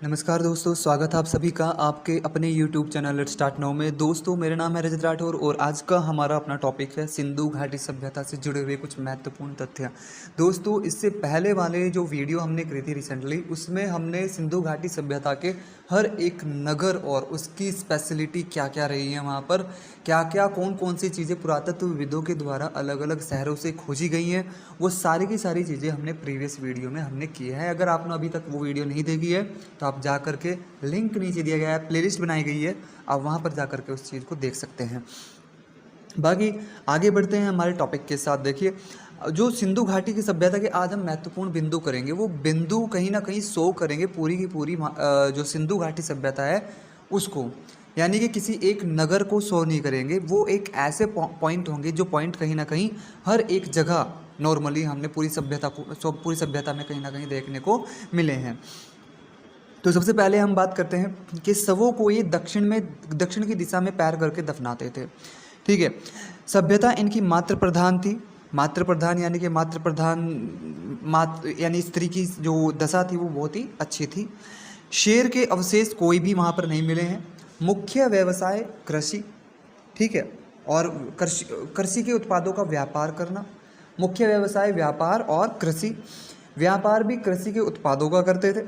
नमस्कार दोस्तों, स्वागत है आप सभी का आपके अपने YouTube channel let's start now में। दोस्तों मेरा नाम है रजत राठौर और आज का हमारा अपना टॉपिक है सिंधु घाटी सभ्यता से जुड़े हुए कुछ महत्वपूर्ण तथ्य। दोस्तों इससे पहले वाले जो वीडियो हमने करी थी रिसेंटली, उसमें हमने सिंधु घाटी सभ्यता के हर एक नगर और उसकी स्पेशलिटी क्या क्या रही है, वहाँ पर क्या क्या कौन कौन सी चीज़ें पुरातत्वविदों के द्वारा अलग अलग शहरों से खोजी गई हैं, वो सारी की सारी चीज़ें हमने प्रीवियस वीडियो में हमने की है। अगर आपने अभी तक वो वीडियो नहीं देखी है तो आप जा कर के लिंक नीचे दिया गया है, प्लेलिस्ट बनाई गई है, आप वहाँ पर जा कर के उस चीज़ को देख सकते हैं। बाकी आगे बढ़ते हैं हमारे टॉपिक के साथ। देखिए जो सिंधु घाटी की सभ्यता के आज हम महत्वपूर्ण बिंदु करेंगे, वो बिंदु कहीं ना कहीं शो करेंगे पूरी की पूरी जो सिंधु घाटी सभ्यता है उसको, यानी कि किसी एक नगर को शो नहीं करेंगे। वो एक ऐसे पॉइंट होंगे जो पॉइंट कहीं ना कहीं हर एक जगह नॉर्मली हमने पूरी सभ्यता में कहीं ना कहीं देखने को मिले हैं। तो सबसे पहले हम बात करते हैं कि शवों को ये दक्षिण की दिशा में पैर करके दफनाते थे। ठीक है, सभ्यता इनकी मातृ प्रधान थी। मातृ प्रधान यानी कि यानी स्त्री की जो दशा थी वो बहुत ही अच्छी थी। शेर के अवशेष कोई भी वहाँ पर नहीं मिले हैं। मुख्य व्यवसाय कृषि, ठीक है, और कृषि के उत्पादों का व्यापार करना। मुख्य व्यवसाय व्यापार और कृषि, व्यापार भी कृषि के उत्पादों का करते थे।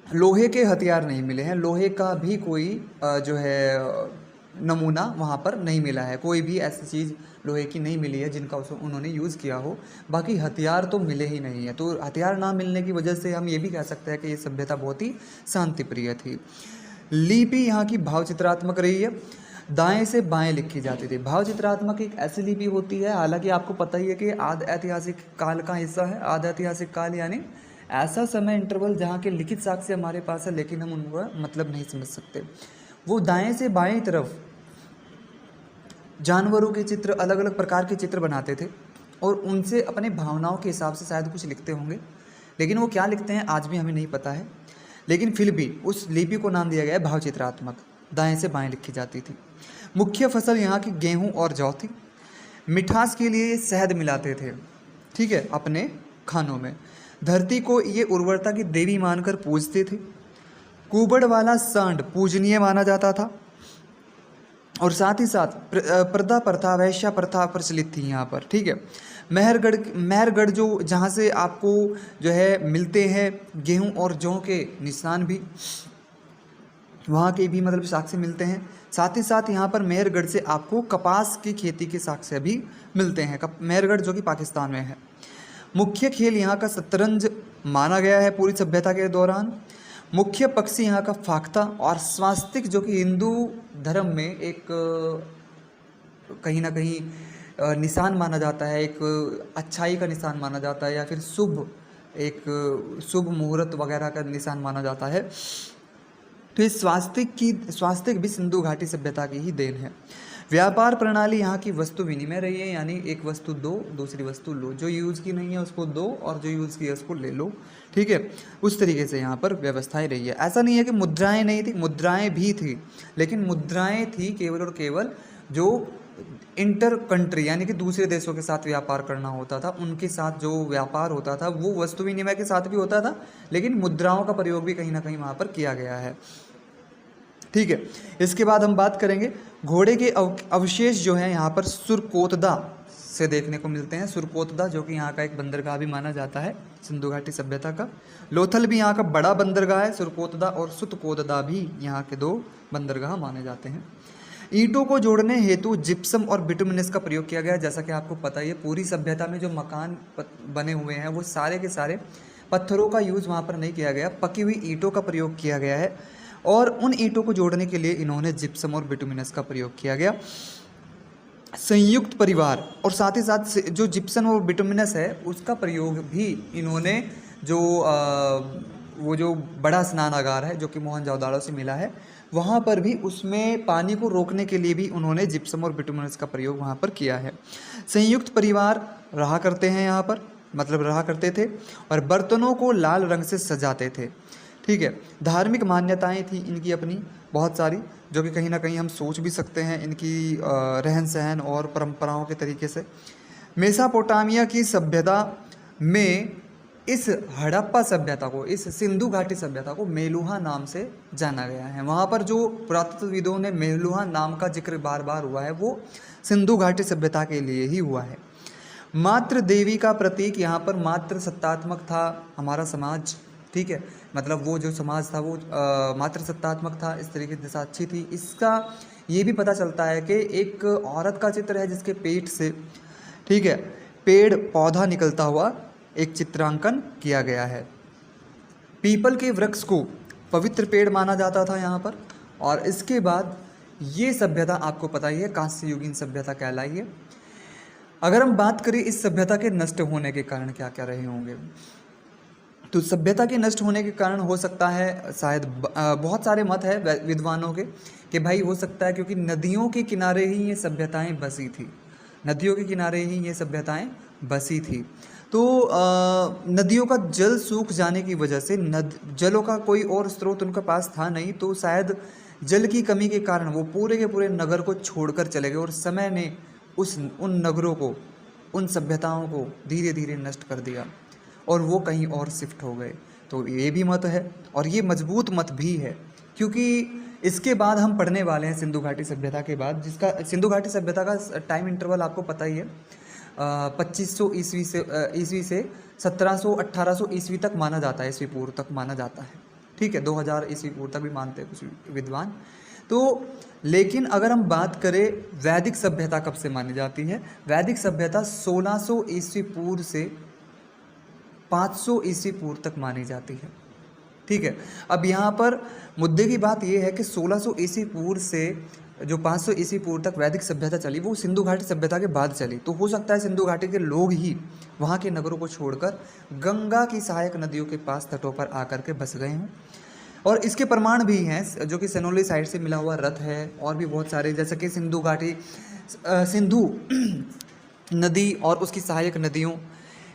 लोहे के हथियार नहीं मिले हैं, लोहे का भी कोई जो है नमूना वहाँ पर नहीं मिला है, कोई भी ऐसी चीज़ लोहे की नहीं मिली है जिनका उन्होंने यूज़ किया हो। बाकी हथियार तो मिले ही नहीं है, तो हथियार ना मिलने की वजह से हम ये भी कह सकते हैं कि ये सभ्यता बहुत ही शांतिप्रिय थी। लिपि यहाँ की भावचित्रात्मक रही है, दाएं से बाएं लिखी जाती थी। भावचित्रात्मक एक ऐसी लिपि होती है, हालांकि आपको पता ही है कि आदि ऐतिहासिक काल का हिस्सा है। आदि ऐतिहासिक काल यानी ऐसा समय इंटरवल जहाँ के लिखित साक्ष्य हमारे पास है लेकिन हम उनका मतलब नहीं समझ सकते। वो दाएं से बाएं तरफ जानवरों के चित्र, अलग अलग प्रकार के चित्र बनाते थे और उनसे अपने भावनाओं के हिसाब से शायद कुछ लिखते होंगे, लेकिन वो क्या लिखते हैं आज भी हमें नहीं पता है। लेकिन फिर भी उस लिपि को नाम दिया गया है भावचित्रात्मक, दाएं से बाएं लिखी जाती थी। मुख्य फसल यहाँ की गेहूँ और जौ थी। मिठास के लिए शहद मिलाते थे, ठीक है, अपने खानों में। धरती को ये उर्वरता की देवी मानकर पूजते थे। कुबड़ वाला सांड पूजनीय माना जाता था और साथ ही साथ प्रदा प्रथा, वैश्या प्रथा प्रचलित थी यहाँ पर, ठीक है। मेहरगढ़ जो जहाँ से आपको जो है मिलते हैं गेहूँ और जौ के निशान भी, वहाँ के भी मतलब साक्ष्य मिलते हैं। साथ ही साथ यहाँ पर मेहरगढ़ से आपको कपास की खेती के साक्ष्य भी मिलते हैं, मेहरगढ़ जो कि पाकिस्तान में है। मुख्य खेल यहाँ का शतरंज माना गया है पूरी सभ्यता के दौरान। मुख्य पक्षी यहाँ का फाख्ता और स्वास्तिक, जो कि हिंदू धर्म में एक कहीं ना कहीं निशान माना जाता है, एक अच्छाई का निशान माना जाता है, या फिर शुभ मुहूर्त वगैरह का निशान माना जाता है। तो इस स्वास्तिक भी सिंधु घाटी सभ्यता की ही देन है। व्यापार प्रणाली यहाँ की वस्तु विनिमय रही है, यानी एक वस्तु दो, दूसरी वस्तु लो, जो यूज़ की नहीं है उसको दो और जो यूज़ की है उसको ले लो, ठीक है। उस तरीके से यहाँ पर व्यवस्थाएं रही है। ऐसा नहीं है कि मुद्राएं नहीं थी, मुद्राएं भी थी, लेकिन मुद्राएं थी केवल और केवल जो इंटर कंट्री यानी कि दूसरे देशों के साथ व्यापार करना होता था, उनके साथ जो व्यापार होता था वो वस्तु विनिमय के साथ भी होता था, लेकिन मुद्राओं का प्रयोग भी कहीं ना कहीं वहाँ पर किया गया है, ठीक है। इसके बाद हम बात करेंगे घोड़े के अवशेष जो हैं यहाँ पर सुरकोतदा से देखने को मिलते हैं। सुरकोतदा जो कि यहाँ का एक बंदरगाह भी माना जाता है सिंधु घाटी सभ्यता का। लोथल भी यहाँ का बड़ा बंदरगाह है। सुरकोतदा और सुतकोतदा भी यहाँ के दो बंदरगाह माने जाते हैं। ईंटों को जोड़ने हेतु जिप्सम और बिटुमिनस का प्रयोग किया गया है। जैसा कि आपको पता ही है पूरी सभ्यता में जो मकान बने हुए हैं वो सारे के सारे पत्थरों का यूज़ वहाँ पर नहीं किया गया, पकी हुई ईंटों का प्रयोग किया गया है और उन ईंटों को जोड़ने के लिए इन्होंने जिप्सम और बिटुमिनस का प्रयोग किया गया। संयुक्त परिवार और साथ ही साथ जो जिप्सम और बिटुमिनस है उसका प्रयोग भी इन्होंने वो जो बड़ा स्नानागार है जो कि मोहनजोदड़ो से मिला है, वहाँ पर भी उसमें पानी को रोकने के लिए भी उन्होंने जिप्सम और बिटुमिनस का प्रयोग वहाँ पर किया है। संयुक्त परिवार रहा करते हैं यहाँ पर, मतलब रहा करते थे और बर्तनों को लाल रंग से सजाते थे, ठीक है। धार्मिक मान्यताएं थी इनकी अपनी बहुत सारी, जो कि कहीं ना कहीं हम सोच भी सकते हैं इनकी रहन सहन और परंपराओं के तरीके से। मेसोपोटामिया की सभ्यता में इस हड़प्पा सभ्यता को, इस सिंधु घाटी सभ्यता को मेलुहा नाम से जाना गया है। वहाँ पर जो पुरातत्वविदों ने मेलुहा नाम का जिक्र बार बार हुआ है वो सिंधु घाटी सभ्यता के लिए ही हुआ है। मातृ देवी का प्रतीक यहाँ पर मातृ सत्तात्मक था हमारा समाज, ठीक है, मतलब वो जो समाज था वो मातृ सत्तात्मक था, इस तरीके से अच्छी थी। इसका ये भी पता चलता है कि एक औरत का चित्र है जिसके पेट से, ठीक है, पेड़ पौधा निकलता हुआ एक चित्रांकन किया गया है। पीपल के वृक्ष को पवित्र पेड़ माना जाता था यहाँ पर। और इसके बाद ये सभ्यता आपको पता ही है कांस्य युगीन सभ्यता कहलाई है। अगर हम बात करें इस सभ्यता के नष्ट होने के कारण क्या क्या रहे होंगे, तो सभ्यता के नष्ट होने के कारण हो सकता है शायद बहुत सारे मत है विद्वानों के कि भाई हो सकता है क्योंकि नदियों के किनारे ही ये सभ्यताएं बसी थी, नदियों के किनारे ही ये सभ्यताएं बसी थी। तो नदियों का जल सूख जाने की वजह से जलों का कोई और स्रोत उनके पास था नहीं, तो शायद जल की कमी के कारण वो पूरे के पूरे नगर को छोड़कर चले गए और समय ने उन नगरों को, उन सभ्यताओं को धीरे धीरे नष्ट कर दिया और वो कहीं और शिफ्ट हो गए। तो ये भी मत है और ये मजबूत मत भी है, क्योंकि इसके बाद हम पढ़ने वाले हैं सिंधु घाटी सभ्यता के बाद, जिसका सिंधु घाटी सभ्यता का टाइम इंटरवल आपको पता ही है, 2500 ईस्वी से 1700-1800 ईस्वी तक माना जाता है, ईस्वी पूर्व तक माना जाता है, ठीक है, 2000 ईस्वी पूर्व तक भी मानते हैं कुछ विद्वान। तो लेकिन अगर हम बात करें वैदिक सभ्यता कब से मानी जाती है, वैदिक सभ्यता 1600 ईस्वी पूर्व से 500 ईस्वी पूर्व तक मानी जाती है, ठीक है। अब यहाँ पर मुद्दे की बात यह है कि 1600 ईस्वी पूर्व से जो 500 ईस्वी पूर्व तक वैदिक सभ्यता चली वो सिंधु घाटी सभ्यता के बाद चली। तो हो सकता है सिंधु घाटी के लोग ही वहाँ के नगरों को छोड़कर गंगा की सहायक नदियों के पास तटों पर आकर के बस गए हों। और इसके प्रमाण भी हैं जो कि सनोली साइड से मिला हुआ रथ है और भी बहुत सारे, जैसे कि सिंधु घाटी सिंधु नदी और उसकी सहायक नदियों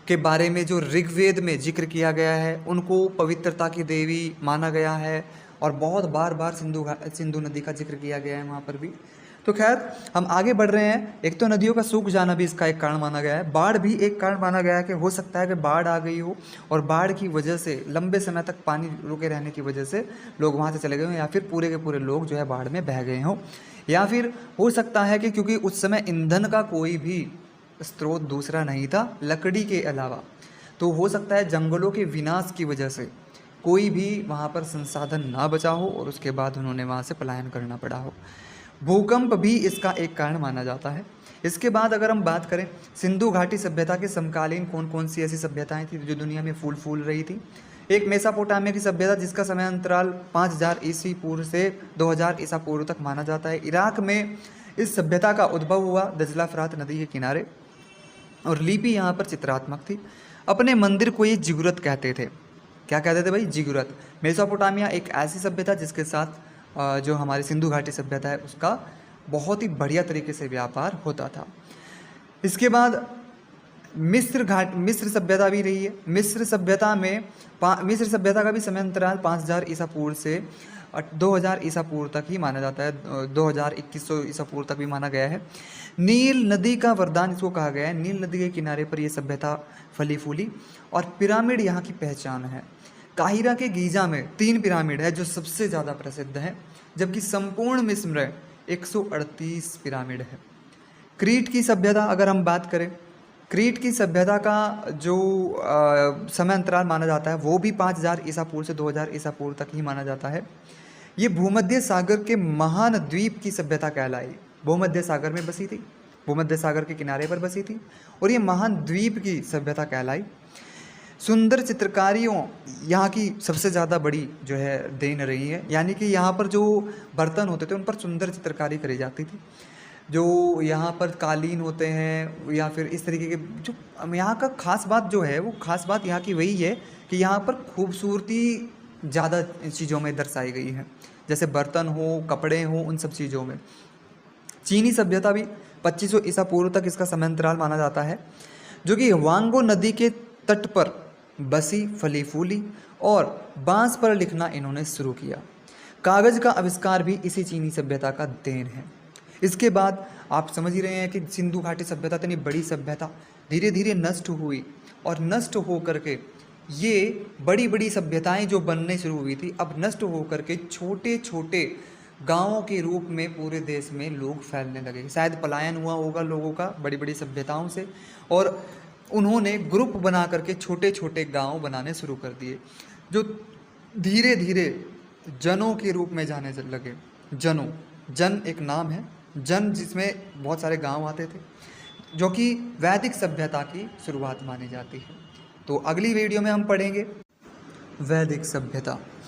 के बारे में जो ऋग्वेद में जिक्र किया गया है, उनको पवित्रता की देवी माना गया है और बहुत बार बार सिंधु नदी का जिक्र किया गया है वहाँ पर भी। तो खैर हम आगे बढ़ रहे हैं। एक तो नदियों का सूख जाना भी इसका एक कारण माना गया है, बाढ़ भी एक कारण माना गया है कि हो सकता है कि बाढ़ आ गई हो और बाढ़ की वजह से लंबे समय तक पानी रुके रहने की वजह से लोग वहाँ से चले गए हों, या फिर पूरे के पूरे लोग जो है बाढ़ में बह गए हों, या फिर हो सकता है कि क्योंकि उस समय ईंधन का कोई भी स्रोत दूसरा नहीं था लकड़ी के अलावा, तो हो सकता है जंगलों के विनाश की वजह से कोई भी वहाँ पर संसाधन ना बचा हो और उसके बाद उन्होंने वहाँ से पलायन करना पड़ा हो। भूकंप भी इसका एक कारण माना जाता है। इसके बाद अगर हम बात करें सिंधु घाटी सभ्यता के समकालीन कौन कौन सी ऐसी सभ्यताएं थी जो दुनिया में फूल रही थी। एक मेसोपोटामिया की सभ्यता जिसका समय अंतराल 5000 ईस्वी पूर्व से 2000 ईसा पूर्व तक माना जाता है। इराक में इस सभ्यता का उद्भव हुआ दजला फरात नदी के किनारे और लिपि यहाँ पर चित्रात्मक थी। अपने मंदिर को ये जिगुरत कहते थे। क्या कहते थे भाई? जिगुरत। मेसोपोटामिया एक ऐसी सभ्यता जिसके साथ जो हमारी सिंधु घाटी सभ्यता है उसका बहुत ही बढ़िया तरीके से व्यापार होता था। इसके बाद मिस्र सभ्यता भी रही है। मिस्र सभ्यता का भी समय अंतराल 5000 ईसा पूर्व से 2000 ईसा पूर्व तक ही माना जाता है। 2100 ईसा पूर्व तक भी माना गया है। नील नदी का वरदान इसको कहा गया है। नील नदी के किनारे पर यह सभ्यता फली फूली और पिरामिड यहाँ की पहचान है। काहिरा के गीजा में 3 पिरामिड है जो सबसे ज़्यादा प्रसिद्ध है, जबकि संपूर्ण मिस्र में 138 पिरामिड है। क्रीट की सभ्यता अगर हम बात करें, क्रीट की सभ्यता का जो समय अंतराल माना जाता है वो भी 5000 ईसा पूर्व से 2000 ईसा पूर्व तक ही माना जाता है। ये भूमध्य सागर के महान द्वीप की सभ्यता कहलाई। भूमध्य सागर में बसी थी, भूमध्य सागर के किनारे पर बसी थी और ये महान द्वीप की सभ्यता कहलाई। सुंदर चित्रकारियों यहाँ की सबसे ज़्यादा बड़ी जो है देन रही है, यानी कि यहाँ पर जो बर्तन होते थे उन पर सुंदर चित्रकारी करी जाती थी। जो यहाँ पर कालीन होते हैं या फिर इस तरीके के जो यहाँ का खास बात जो है वो खास बात यहाँ की वही है कि यहाँ पर खूबसूरती ज़्यादा चीज़ों में दर्शाई गई है, जैसे बर्तन हो, कपड़े हो, उन सब चीज़ों में। चीनी सभ्यता भी 2500 ईसा पूर्व तक इसका समय अंतराल माना जाता है, जो कि वांगो नदी के तट पर बसी, फली फूली और बांस पर लिखना इन्होंने शुरू किया। कागज़ का आविष्कार भी इसी चीनी सभ्यता का देन है। इसके बाद आप समझ ही रहे हैं कि सिंधु घाटी सभ्यता इतनी बड़ी सभ्यता धीरे धीरे नष्ट हुई और नष्ट हो करके ये बड़ी बड़ी सभ्यताएं जो बनने शुरू हुई थी अब नष्ट होकर के छोटे छोटे गांवों के रूप में पूरे देश में लोग फैलने लगे। शायद पलायन हुआ होगा लोगों का बड़ी बड़ी सभ्यताओं से, और उन्होंने ग्रुप बना करके छोटे छोटे गांव बनाने शुरू कर दिए, जो धीरे धीरे जनों के रूप में जाने लगे। जनों, जन एक नाम है, जन जिसमें बहुत सारे गांव आते थे, जो कि वैदिक सभ्यता की शुरुआत मानी जाती है। तो अगली वीडियो में हम पढ़ेंगे वैदिक सभ्यता।